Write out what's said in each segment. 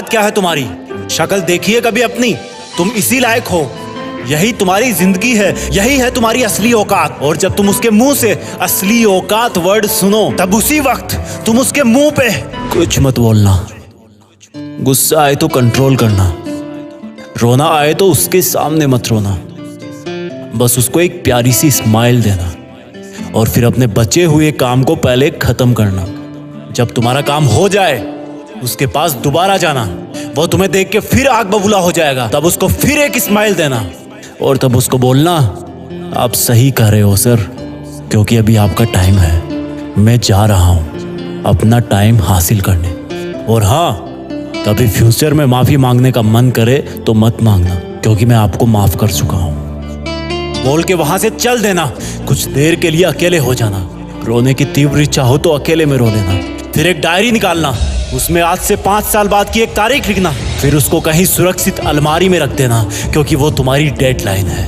औकात क्या है तुम्हारी? शक्ल देखिए कभी अपनी, तुम इसी लायक हो। यही तुम्हारी जिंदगी है, यही है तुम्हारी असली औकात। और जब तुम उसके मुंह से असली औकात वर्ड सुनो, तब उसी वक्त तुम उसके मुंह पे कुछ मत बोलना। गुस्सा आए तो कंट्रोल करना, रोना आए तो उसके सामने मत रोना। बस उसको एक प्यारी सी स्माइल देना और फिर अपने बचे हुए काम को पहले खत्म करना। जब तुम्हारा काम हो जाए उसके पास दोबारा जाना, वो तुम्हें देख के फिर आग बबूला हो जाएगा, तब उसको फिर एक स्माइल देना और तब उसको बोलना, आप सही कह रहे हो सर, क्योंकि अभी आपका टाइम है, मैं जा रहा हूं अपना टाइम हासिल करने। और हाँ, कभी फ्यूचर में माफी मांगने का मन करे तो मत मांगना, क्योंकि मैं आपको माफ कर चुका हूं। बोल के वहां से चल देना, कुछ देर के लिए अकेले हो जाना। रोने की तीव्र इच्छा हो तो अकेले में रो लेना। फिर एक डायरी निकालना, उसमें आज से 5 साल बाद की एक तारीख लिखना, फिर उसको कहीं सुरक्षित अलमारी में रख देना, क्योंकि वो तुम्हारी डेडलाइन है।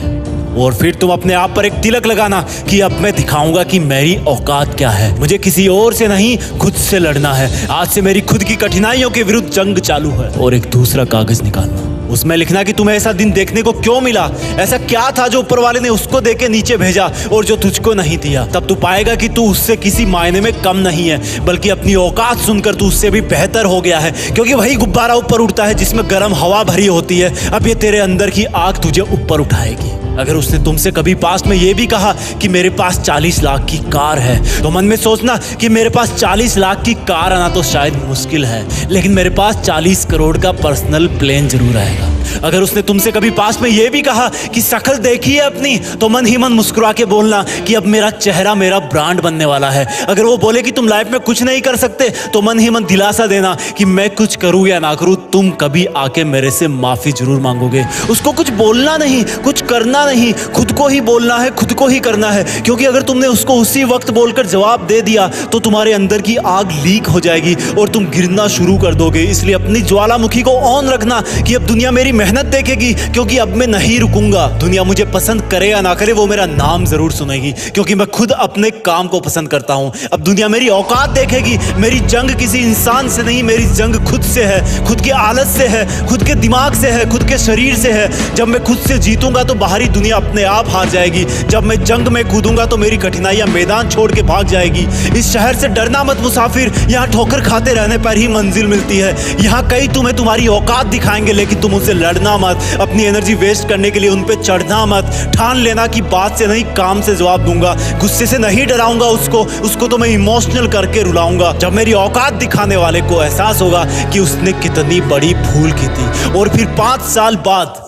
और फिर तुम अपने आप पर एक तिलक लगाना कि अब मैं दिखाऊंगा कि मेरी औकात क्या है। मुझे किसी और से नहीं, खुद से लड़ना है। आज से मेरी खुद की कठिनाइयों के विरुद्ध जंग चालू है। और एक दूसरा कागज निकालना, उसमें लिखना कि तुम्हें ऐसा दिन देखने को क्यों मिला, ऐसा क्या था जो ऊपर वाले ने उसको देके नीचे भेजा और जो तुझको नहीं दिया। तब तू पाएगा कि तू उससे किसी मायने में कम नहीं है, बल्कि अपनी औकात सुनकर तू उससे भी बेहतर हो गया है। क्योंकि वही गुब्बारा ऊपर उड़ता है जिसमें गर्म हवा भरी होती है। अब ये तेरे अंदर की आग तुझे ऊपर उठाएगी। अगर उसने तुमसे कभी पास्ट में ये भी कहा कि मेरे पास 40 लाख की कार है, तो मन में सोचना कि मेरे पास 40 लाख की कार आना तो शायद मुश्किल है, लेकिन मेरे पास 40 करोड़ का पर्सनल प्लेन जरूर आएगा। अगर उसने तुमसे कभी पास्ट में ये भी कहा कि शक्ल देखी है अपनी, तो मन ही मन मुस्कुरा के बोलना कि अब मेरा चेहरा मेरा ब्रांड बनने वाला है। अगर वो बोले कि तुम लाइफ में कुछ नहीं कर सकते, तो मन ही मन दिलासा देना कि मैं कुछ करूं या ना करूं, तुम कभी आके मेरे से माफी जरूर मांगोगे। उसको कुछ बोलना नहीं, कुछ करना नहीं, खुद को ही बोलना है, खुद को ही करना है। क्योंकि अगर तुमने उसको उसी वक्त बोलकर जवाब दे दिया तो तुम्हारे अंदर की आग लीक हो जाएगी और तुम गिरना शुरू कर दोगे। इसलिए अपनी ज्वालामुखी को ऑन रखना कि अब दुनिया मेरी मेहनत देखेगी, क्योंकि अब मैं नहीं रुकूंगा। दुनिया मुझे पसंद करे या ना करे, वो मेरा नाम जरूर सुनेगी, क्योंकि मैं खुद अपने काम को पसंद करता हूं। अब दुनिया मेरी औकात देखेगी। मेरी जंग किसी इंसान से नहीं, मेरी जंग खुद से है, खुद की आदत से है, खुद के दिमाग से है, खुद के शरीर से है। जब मैं खुद से जीतूंगा तो बाहरी दुनिया अपने आप हार जाएगी। जब मैं जंग में कूदूंगा तो मेरी कठिनाइयां मैदान छोड़ के भाग जाएगी। इस शहर से डरना मत मुसाफिर, यहाँ ठोकर खाते रहने पर ही मंजिल मिलती है। यहाँ कई तुम्हें तुम्हारी औकात दिखाएंगे, लेकिन तुम उनसे लड़ना मत, अपनी एनर्जी वेस्ट करने के लिए उन पे चढ़ना मत। ठान लेना कि बात से नहीं, काम से जवाब दूंगा। गुस्से से नहीं डराऊंगा उसको तो मैं इमोशनल करके रुलाऊंगा। जब मेरी औकात दिखाने वाले को एहसास होगा कि उसने कितनी बड़ी भूल की थी, और फिर 5 साल बाद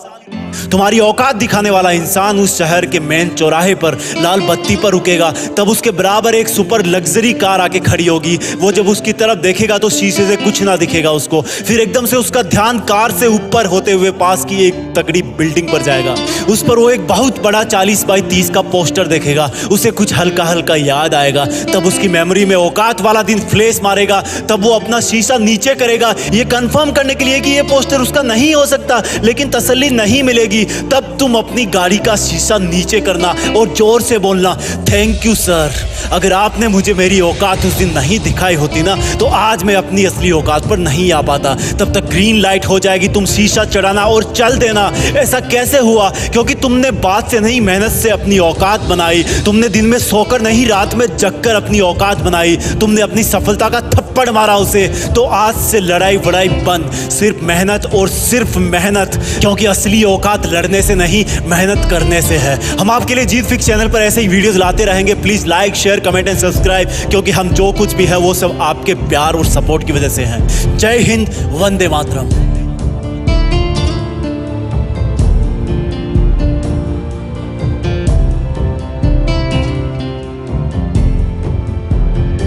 तुम्हारी औकात दिखाने वाला इंसान उस शहर के मेन चौराहे पर लाल बत्ती पर रुकेगा, तब उसके बराबर एक सुपर लग्जरी कार आके खड़ी होगी। वो जब उसकी तरफ देखेगा तो शीशे से कुछ ना दिखेगा उसको। फिर एकदम से उसका ध्यान कार से ऊपर होते हुए पास की एक तगड़ी बिल्डिंग पर जाएगा। उस पर वो एक बहुत बड़ा 40 बाई 30 का पोस्टर देखेगा। उसे कुछ हल्का हल्का याद आएगा। तब उसकी मेमोरी में औकात वाला दिन फ्लैश मारेगा। तब वो अपना शीशा नीचे करेगा, ये कंफर्म करने के लिए कि ये पोस्टर उसका नहीं हो सकता, लेकिन तसल्ली नहीं मिलेगी। तब तुम अपनी गाड़ी का शीशा नीचे करना और जोर से बोलना, थैंक यू सर, अगर आपने मुझे मेरी औकात उस दिन नहीं दिखाई होती ना, तो आज मैं अपनी असली औकात पर नहीं आ पाता। तब तक ग्रीन लाइट हो जाएगी, तुम शीशा चढ़ाना और चल देना। ऐसा कैसे हुआ? क्योंकि तुमने बात से नहीं, मेहनत से अपनी औकात बनाई। तुमने दिन में सोकर नहीं, रात में जगकर अपनी औकात बनाई। तुमने अपनी सफलता का थप्पड़ मारा उसे। तो आज से लड़ाई वड़ाई बंद, सिर्फ मेहनत और सिर्फ मेहनत, क्योंकि असली औकात लड़ने से नहीं, मेहनत करने से है। हम आपके लिए जीत फिक्स चैनल पर ऐसे ही वीडियोस लाते रहेंगे। Please like, share, comment and subscribe, क्योंकि हम जो कुछ भी है वो सब आपके प्यार और सपोर्ट की वजह से है। जय हिंद, वंदे मातरम।